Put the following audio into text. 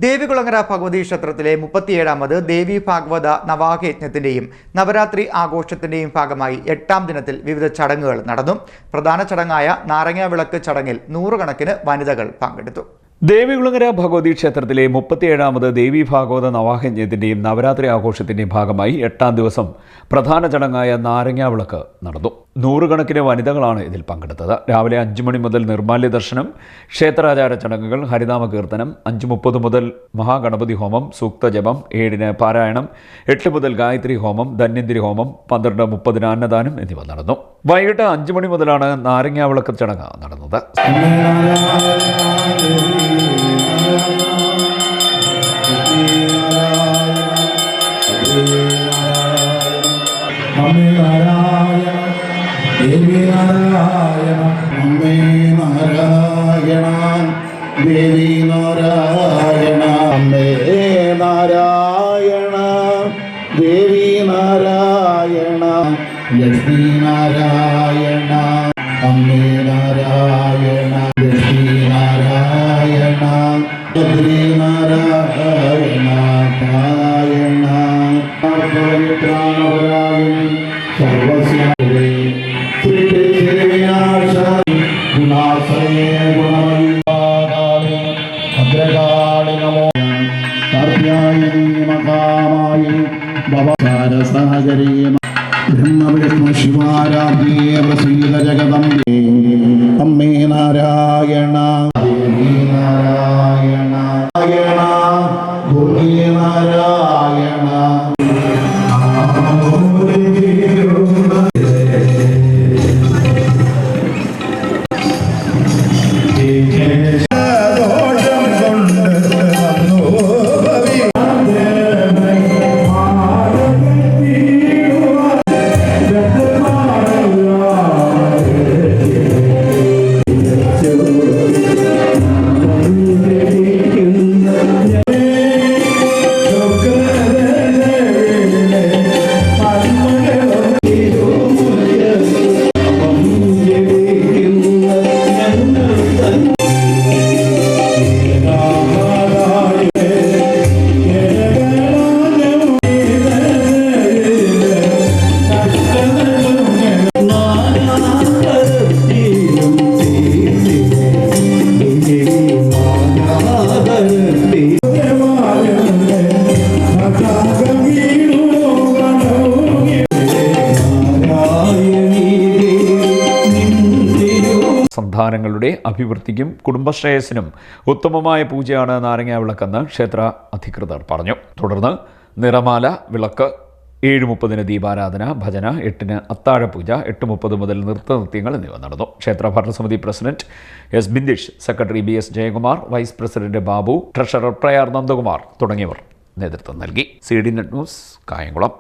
ദേവികുളങ്ങര ഭഗവതി ക്ഷേത്രത്തിലെ 37ാമത് ദേവി ഭാഗവത നവാഹയജ്ഞത്തിന്റെയും നവരാത്രി ആഘോഷത്തിന്റെയും ഭാഗമായി 8ാം ദിനത്തിൽ വിവിധ ചടങ്ങുകൾ നടന്നു. പ്രധാന ചടങ്ങായ നാരങ്ങാവിളക്ക് ചടങ്ങിൽ നൂറുകണക്കിന് വനിതകൾ പങ്കെടുത്തു. ദേവികുളങ്ങര ഭഗവതി ക്ഷേത്രത്തിലെ 37ാമത് ദേവി ഭാഗവത നവാഹയജ്ഞത്തിന്റെയും നവരാത്രി ആഘോഷത്തിന്റെയും ഭാഗമായി 8ാം ദിവസം പ്രധാന ചടങ്ങായ നാരങ്ങാവിളക്ക് നടന്നു. നൂറുകണക്കിന് വനിതകളാണ് ഇതിൽ പങ്കെടുത്തത്. രാവിലെ 5 മണി മുതൽ നിർമ്മാല്യ ദർശനം, ക്ഷേത്രാചാര ചടങ്ങുകൾ, ഹരിനാമ കീർത്തനം, 5:30 മുതൽ മഹാഗണപതി ഹോമം, സൂക്തജപം, 7 പാരായണം, 8 മുതൽ ഗായത്രി ഹോമം, ധന്വന്തരി ഹോമം, 12:30 അന്നദാനം എന്നിവ നടന്നു. വൈകിട്ട് 5 മണി മുതലാണ് നാരങ്ങാവിളക്ക് ചടങ്ങ് നടന്നത്. ദേവി നാരായണ അമ്മേ നാരായണ ദേവി നാരായണ അമ്മേ നാരായണ ദേവി നാരായണ ലക്ഷ്മി നാരായണ അമ്മേ നാരായണ ലക്ഷ്മി നാരായണ ബദ്രി നാരായണ നാരായണ പവിത്രാണവരായണി സർവസ്യാവേ ഭദ്രകാളി നമോ കാർത്യായനി മഹാമായി ഭവസാരസാഗരീ ബ്രഹ്മവിഷ്ണു ശിവാരാധ്യേ പ്രസീദ ജഗദംബേ അമ്മേ നാരായണ ദേവി നാരായണ നാരായണ ഭൂമി നാരായണ സന്താനങ്ങളുടെ അഭിവൃദ്ധിക്കും കുടുംബശ്രേയസിനും ഉത്തമമായ പൂജയാണ് നാരങ്ങാവിളക്കെന്ന് ക്ഷേത്ര അധികൃതർ പറഞ്ഞു. തുടർന്ന് നിറമാല വിളക്ക്, 7:30 ദീപാരാധന, ഭജന, 8 അത്താഴപൂജ, 8:30 മുതൽ നൃത്തനൃത്യങ്ങൾ എന്നിവ നടന്നു. ക്ഷേത്ര ഭരണസമിതി president S Bindish, secretary BS Jayakumar, vice president Babu, treasurer Prayar Nandakumar തുടങ്ങിയവർ നേതൃത്വം നൽകി. CD Net news, Kayamkulam.